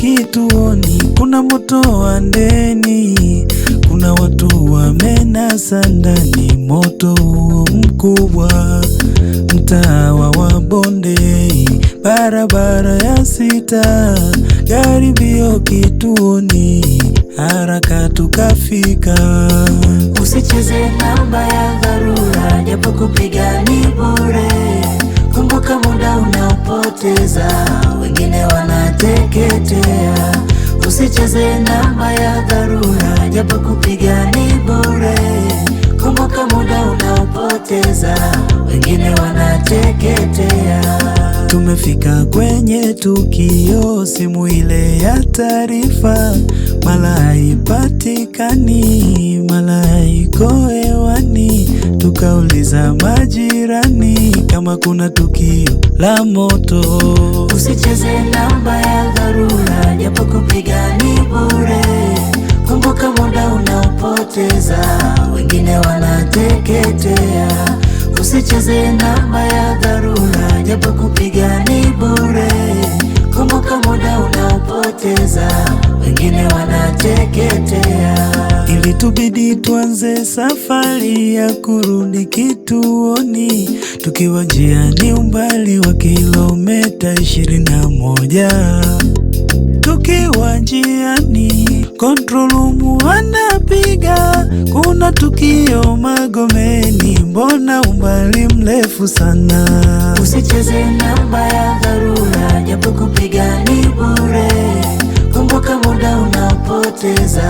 kituoni, kuna moto wa ndeni, kuna watu wamenasa ndani, moto mkubwa mtaa wa Bondei, barabara ya 6, jaribio kituoni, haraka tukafika. Usicheze namba ya dharura, japo kupiga ni bure. Kumbuka muda unaopoteza, wengine wanateketea. Usicheze namba ya dharura, japo kupiga ni bure. Kumbuka muda unaopoteza, wengine wanateketea. Tumefika kwenye tukio, simu ile ya taarifa mala haipatikani, mala iko hewani. Tukauliza majirani kama kuna tukio la moto. Usicheze namba ya dharura, japo kupiga ni bure. Kumbuka muda unaopoteza, wengine wanateketea. Usicheze namba ya dharura, japo kupiga ni bure. Kumbuka muda unaopoteza, wengine wanateketea. Ilitubidi tuanze safari ya kurudi kituoni, tukiwa njiani umbali wa kilomita 21. Tukiwa njiani, control room anapiga, kuna tukio Magomeni, mbona umbali mrefu sana? Usicheze namba ya dharura, japo kupiga ni bure. Kumbuka muda unaopoteza,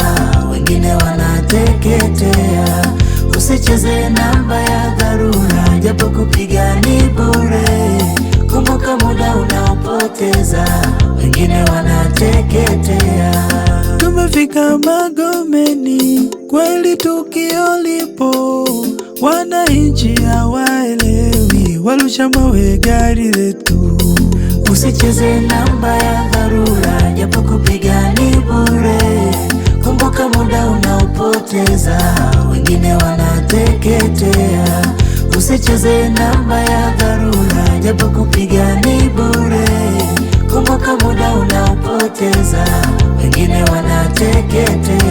wengine wanateketea. Usicheze namba ya dharura, japo kupiga ni bure. Kumbuka muda unaopoteza, wengine wanateketea. Tumefika Magomeni, kweli tukio lipo, wananchi hawaelewi, warusha mawe gari letu. Usicheze namba ya dharura, japo kupiga ni bure. Kumbuka muda unaopoteza, wengine wanateketea. Usicheze namba ya dharura, japo kupiga ni bure. Kumbuka muda unaopoteza, wengine wanateketea.